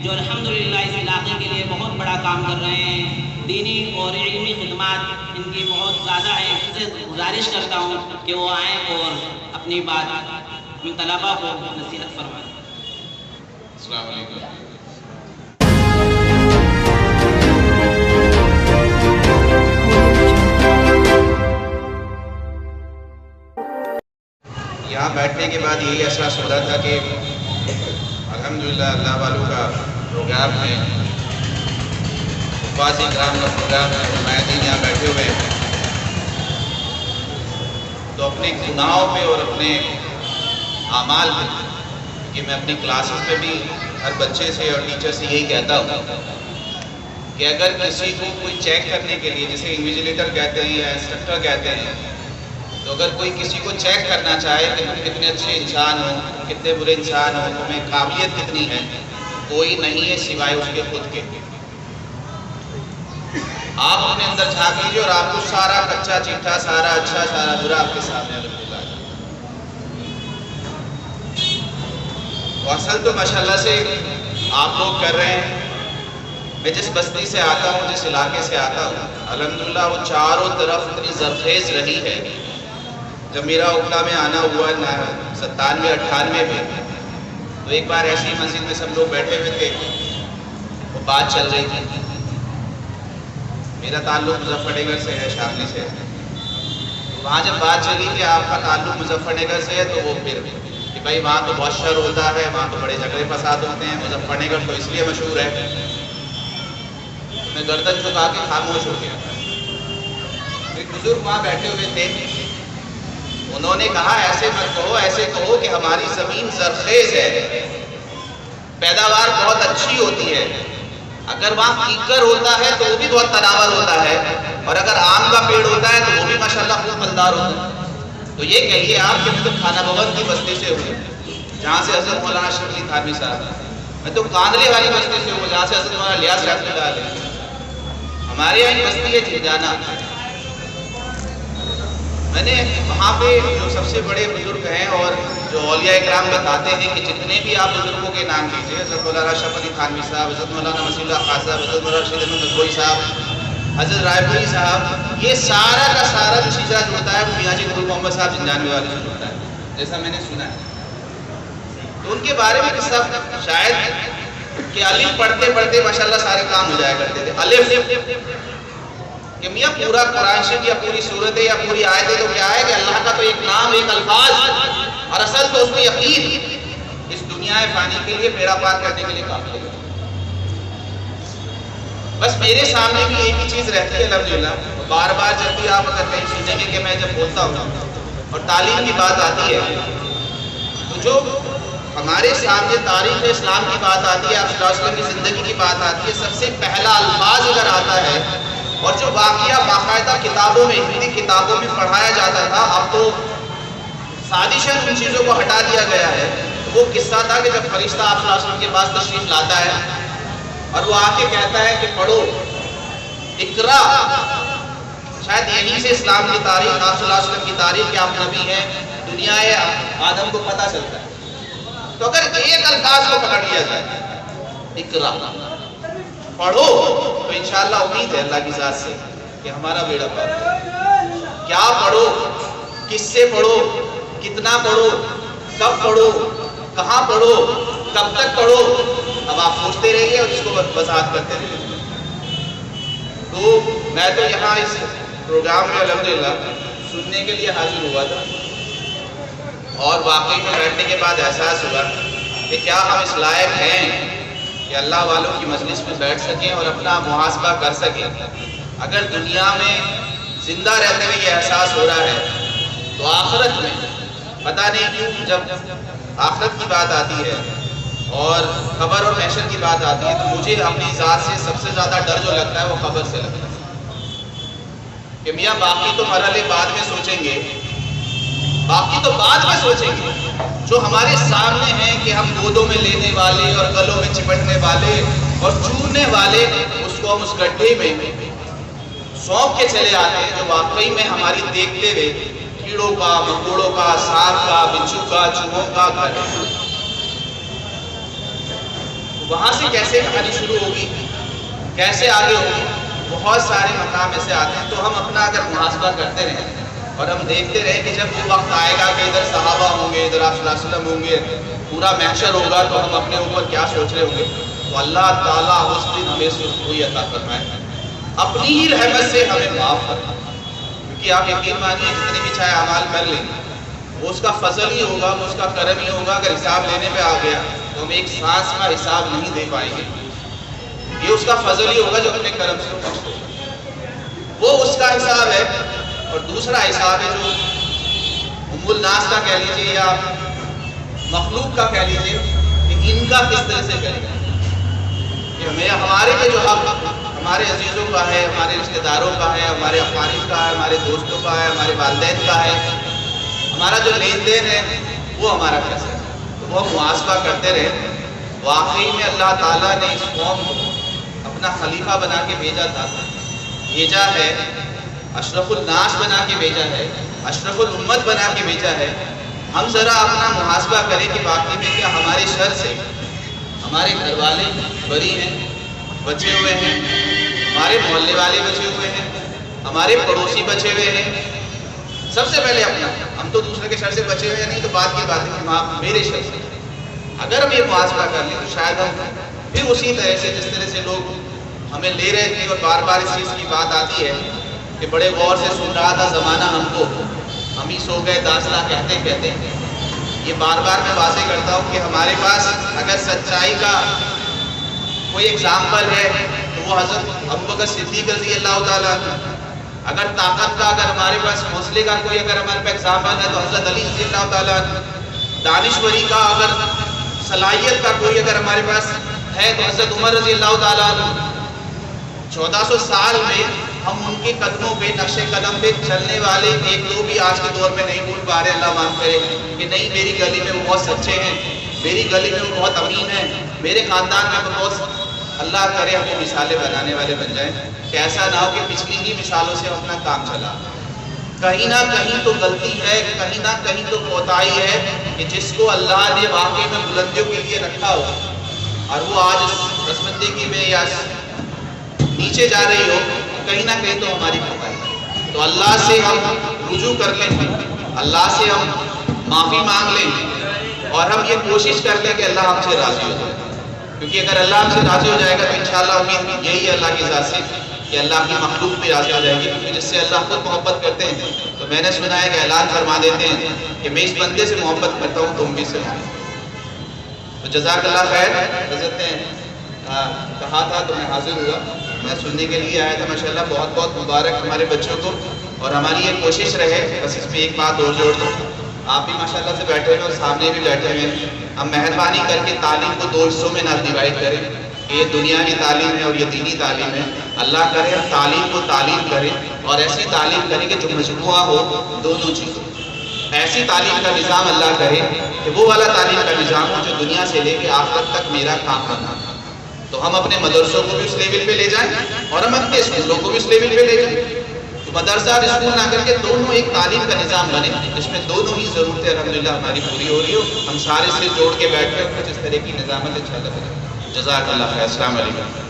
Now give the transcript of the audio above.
جو الحمدللہ اس علاقے کے لیے بہت بڑا کام کر رہے ہیں، دینی اور علمی خدمات ان کی بہت زیادہ ہیں. ان سے گزارش کرتا ہوں کہ وہ آئیں اور اپنی بات ان طلباء کو نصیحت فرمائیں. السلام علیکم. یہاں بیٹھنے کے بعد یہی احساس ہو رہا تھا کہ الحمدللہ اللہ والوں کا پروگرام ہے، حفاظ کرام کا پروگرام ہے، علماء یہاں بیٹھے ہوئے ہیں، تو اپنے گناہوں پہ اور اپنے اعمال پہ، کہ میں اپنی کلاسز پہ بھی ہر بچے سے اور ٹیچر سے یہی کہتا ہوں کہ اگر کسی کو کوئی چیک کرنے کے لیے، جسے انویجیلیٹر کہتے ہیں یا انسٹرکٹر کہتے ہیں، تو اگر کوئی کسی کو چیک کرنا چاہے کہ تم کتنے اچھے انسان ہو، کتنے برے انسان ہو، تمہیں قابلیت کتنی ہے، کوئی نہیں ہے سوائے اس کے خود کے. آپ اپنے اندر جھانک لیجیے اور آپ کو سارا کچا چٹھا، سارا اچھا، سارا برا آپ کے سامنے الحمدللہ. تو اصل تو ماشاءاللہ سے آپ لوگ کر رہے ہیں. میں جس بستی سے آتا ہوں، جس علاقے سے آتا ہوں، الحمدللہ وہ چاروں طرف اتنی زرخیز رہی ہے. جب میرا اوکھلا میں آنا ہوا 97-98 میں، تو ایک بار ایسی مسجد میں سب لوگ بیٹھے ہوئے تھے، وہ بات چل رہی تھی. میرا تعلق مظفر نگر سے ہے، شاملی سے. وہاں جب بات چلی کہ آپ کا تعلق مظفر نگر سے ہے، تو وہ پھر کہ بھائی وہاں تو بہت شر ہوتا ہے، وہاں تو بڑے جھگڑے فساد ہوتے ہیں، مظفر نگر تو اس لیے مشہور ہے. میں گردن جھکا کے خاموش ہو گیا. ایک بزرگ وہاں بیٹھے ہوئے تھے، انہوں نے کہا ایسے مت کہو، ایسے کہو کہ ہماری زمین زرخیز ہے، پیداوار بہت اچھی ہوتی ہے. اگر وہاں کیکر ہوتا ہے تو وہ بھی بہت تناور ہوتا ہے، اور اگر آم کا پیڑ ہوتا ہے تو وہ بھی ماشاءاللہ خوب پھلدار ہوتا ہے. تو یہ کہیے آپ کہ میں تو خانہ بھون کی بستی سے ہوں، جہاں سے حضرت مولانا شرف علی تھانوی صاحب. میں تو کاندلے والی بستی سے ہوں، جہاں سے حضرت مولانا الیاس رحمۃ اللہ علیہ. ہمارے یہاں ایک بستی ہے جھنجانا. میں نے وہاں پہ جو سب سے بڑے بزرگ ہیں اور جو اولیاء اکرام بتاتے ہیں کہ جتنے بھی آپ بزرگوں کے نام لیجیے، حضرت مولانا شرف علی تھانوی صاحب، حضرت مولانا مسیح اللہ خان صاحب، حضرت مولانا رشید احمد گنگوئی صاحب، حضرت رائے پوری صاحب، یہ سارا کا سارا جو سلسلہ جو ہوتا ہے وہ میاں جی گل محمد صاحب جھنجانوی والے سے ہوتا ہے، جیسا میں نے سنا ہے. تو ان کے بارے میں قصہ شاید کہ الف پڑھتے پڑھتے ماشاءاللہ سارے کام ہو جایا کرتے تھے. الف کہ میاں پورا قرآن شریف یا پوری صورت یا پوری آیت ہے تو کیا ہے کہ اللہ کا تو ایک نام، ایک الفاظ، اور اصل تو اس میں یقین اس دنیا فانی کے لیے بیڑا پار کرنے کے لیے کافی ہے. بس میرے سامنے بھی ایک ہی چیز رہتی ہے الحمدللہ. بار بار جب بھی آپ اگر کہیں سنیں گے کہ میں جب بولتا ہوں اور تعلیم کی بات آتی ہے، تو جو ہمارے سامنے تاریخ اسلام کی بات آتی ہے، آپ صلی اللہ علیہ وسلم کی زندگی کی بات آتی ہے، سب سے پہلا الفاظ اگر آتا ہے اور جو واقعہ باقاعدہ کتابوں میں، ہندی کتابوں میں پڑھایا جاتا تھا، اب تو سازشاً ان چیزوں کو ہٹا دیا گیا ہے. وہ قصہ تھا کہ جب فرشتہ آپ صلی اللہ علیہ وسلم کے پاس تشریف لاتا ہے اور وہ آ کے کہتا ہے کہ پڑھو، اقرا. شاید یہیں سے اسلام کی تاریخ، آپ صلی اللہ علیہ وسلم کی تاریخ کہ آپ نبی ہیں، دنیا آدم کو پتہ چلتا ہے. تو اگر ایک الفاظ کو پکڑ لیا جائے، اقرا، پڑھو، تو انشاءاللہ امید ہے اللہ کی ذات سے کہ ہمارا بیڑا پار ہے. کیا پڑھو، کس سے پڑھو، کتنا پڑھو، کب پڑھو، کہاں پڑھو، کب تک پڑھو، اب آپ پوچھتے رہیے اور اس کو وضاحت کرتے رہیے. تو میں تو یہاں اس پروگرام میں الحمدللہ سننے کے لیے حاضر ہوا تھا، اور واقعی میں بیٹھنے کے بعد احساس ہوا کہ کیا ہم اس لائق ہیں کہ اللہ والوں کی مجلس میں بیٹھ سکیں اور اپنا محاسبہ کر سکیں. اگر دنیا میں زندہ رہتے ہوئے یہ احساس ہو رہا ہے تو آخرت میں پتہ نہیں کیوں جب آخرت کی بات آتی ہے اور قبر اور محشر کی بات آتی ہے تو مجھے اپنی ذات سے سب سے زیادہ ڈر جو لگتا ہے وہ قبر سے لگتا ہے. کہ میاں باقی تو مرحلے بعد میں سوچیں گے، باقی تو بعد میں سوچیں گے، جو ہمارے سامنے ہیں کہ ہم گودوں میں لینے والے اور گلوں میں چپٹنے والے اور چورنے والے، اس کو ہم اس گڈھے میں سونپ کے چلے آتے ہیں جو واقعی میں ہماری دیکھتے ہوئے کیڑوں کا، مکوڑوں کا، سانپ کا، بچھو کا، چوہوں کا گھر. وہاں سے کیسے کہانی شروع ہوگی، کیسے آگے ہوگی، بہت سارے مقام ایسے آتے ہیں۔ تو ہم اپنا اگر محاسبہ کرتے رہیں اور ہم دیکھتے رہیں کہ جب وہ وقت آئے گا کہ ادھر صحابہ ہوں گے، ادھر آپ صلی اللہ علیہ وسلم ہوں گے، پورا محشر ہوگا، تو ہم اپنے اوپر کیا سوچ رہے ہوں گے؟ تو اللہ تعالیٰ اس دن ہمیں سرخروئی عطا فرمائے، اپنی ہی رحمت سے ہمیں معاف فرمائے، کیونکہ آپ یقین مانیے جتنے بھی چاہے اعمال کر لیں، وہ اس کا فضل ہی ہوگا، وہ اس کا کرم ہی ہوگا۔ اگر حساب لینے پہ آ گیا تو ہم ایک سانس کا حساب نہیں دے پائیں گے، یہ اس کا فضل ہی ہوگا جو اپنے کرم سے بخشے، وہ اس کا حساب ہے۔ اور دوسرا حساب ہے جو ام الناس کا کہہ لیجیے یا مخلوق کا کہہ لیجیے، کہ ان کا کس طرح سے کرے گا، کہ ہمیں ہمارے کے جو حق ہمارے عزیزوں کا ہے، ہمارے رشتہ داروں کا ہے، ہمارے اقارب کا ہے، ہمارے دوستوں کا ہے، ہمارے والدین کا ہے، ہمارا جو لین دین ہے وہ ہمارا کیسا ہے، تو وہ محاسبہ کرتے رہے۔ واقعی میں اللہ تعالیٰ نے اس قوم کو اپنا خلیفہ بنا کے بھیجا ہے، اشرف الناس بنا کے بھیجا ہے، اشرف الامت بنا کے بھیجا ہے۔ ہم ذرا اپنا محاسبہ کریں کہ واقعی میں کیا ہمارے شر سے ہمارے گھر والے بری ہیں، بچے ہوئے ہیں، ہمارے محلے والے بچے ہوئے ہیں، ہمارے پڑوسی بچے ہوئے ہیں۔ سب سے پہلے اپنا، ہم تو دوسرے کے شر سے بچے ہوئے ہیں نہیں، تو بات کی بات ہے کہ میرے شر سے اگر ہم یہ محاسبہ کر لیں تو شاید ہم پھر اسی طرح سے جس طرح سے لوگ ہمیں لے رہے تھے، اور بار بار اس چیز کی بات آتی ہے کہ بڑے غور سے سن رہا تھا زمانہ ہم کو، ہم ہی سو گئے داستاں کہتے کہتے۔ یہ بار بار میں واضح کرتا ہوں کہ ہمارے پاس اگر سچائی کا کوئی اگزامپل ہے تو وہ حضرت ابوبکر صدیق رضی اللہ تعالیٰ عنہ، اگر طاقت کا، اگر ہمارے پاس حوصلے کا کوئی اگر ہمارے پاس اگزامپل ہے تو حضرت علی رضی اللہ تعالیٰ عنہ، دانشوری کا اگر صلاحیت کا کوئی اگر ہمارے پاس ہے تو حضرت عمر رضی اللہ تعالیٰ عنہ۔ 1400 سال میں ہم ان کے قدموں پہ، نقش قدم پہ چلنے والے ایک دو بھی آج کے دور میں نہیں بھول پا رہے۔ اللہ معاف کرے کہ نہیں، میری گلی میں وہ بہت سچے ہیں، میری گلی میں وہ بہت امین ہیں، میرے خاندان میں وہ بہت، اللہ کرے ہم وہ مثالیں بنانے والے بن جائیں کہ ایسا نہ ہو کہ پچھلی ہی مثالوں سے ہم اپنا کام چلا۔ کہیں نہ کہیں تو غلطی ہے، کہیں نہ کہیں تو کوتاہی ہے کہ جس کو اللہ نے واقعی میں بلندیوں کے لیے رکھا ہو اور وہ آج اس رسمندگی میں یا نیچے جا رہی ہو، کہیں نہ کہیں تو ہماری کوتاہی ہے۔ تو اللہ سے ہم رجوع کر لیں، اللہ سے ہم معافی مانگ لیں، اور ہم یہ کوشش کر لیں کہ اللہ ہم سے راضی ہو جائے، کیونکہ اگر اللہ ہم سے راضی ہو جائے گا تو انشاءاللہ امید یہی ہے اللہ کی ذات سے کہ اللہ کی مخلوق بھی راضی ہو جائے گی، کیونکہ جس سے اللہ خود محبت کرتے ہیں۔ تو میں نے سنا ہے کہ اعلان فرما دیتے ہیں کہ میں اس بندے سے محبت کرتا ہوں، تم بھی سے محبت۔ تو جزاک اللہ خیر، حضرت نے کہا تھا تو میں حاضر ہوا، میں سننے کے لیے آیا تھا۔ ماشاءاللہ بہت بہت مبارک ہمارے بچوں کو، اور ہماری یہ کوشش رہے، بس اس میں ایک بات اور جوڑ دوں، آپ بھی ماشاءاللہ سے بیٹھے ہوئے اور سامنے بھی بیٹھے ہوئے ہیں، ہم مہربانی کر کے تعلیم کو دو حصوں میں نہ ڈیوائڈ کریں کہ یہ دنیاوی تعلیم ہے اور یہ دینی تعلیم ہے۔ اللہ کرے ہم تعلیم کو تعلیم کریں، اور ایسی تعلیم کریں کہ جو مجموعہ ہو دونوں چیزوں، ایسی تعلیم کا نظام اللہ کرے کہ وہ والا تعلیم کا نظام ہو جو دنیا سے لے کے آخرت تک میرا کام کرنا۔ تو ہم اپنے مدرسوں کو بھی اس لیول پہ لے جائیں اور ہم اپنے اسکولوں کو بھی اس لیول پہ لے جائیں، تو مدرسہ اور اسکول نہ کر کے دونوں ایک تعلیم کا نظام بنے جس میں دونوں ہی ضرورتیں الحمدللہ ہماری پوری ہو رہی ہو، ہم سارے سے جوڑ کے بیٹھ کر کچھ اس طرح کی نظامت انشاءاللہ کریں۔ جزاک اللہ خیر، السلام علیکم۔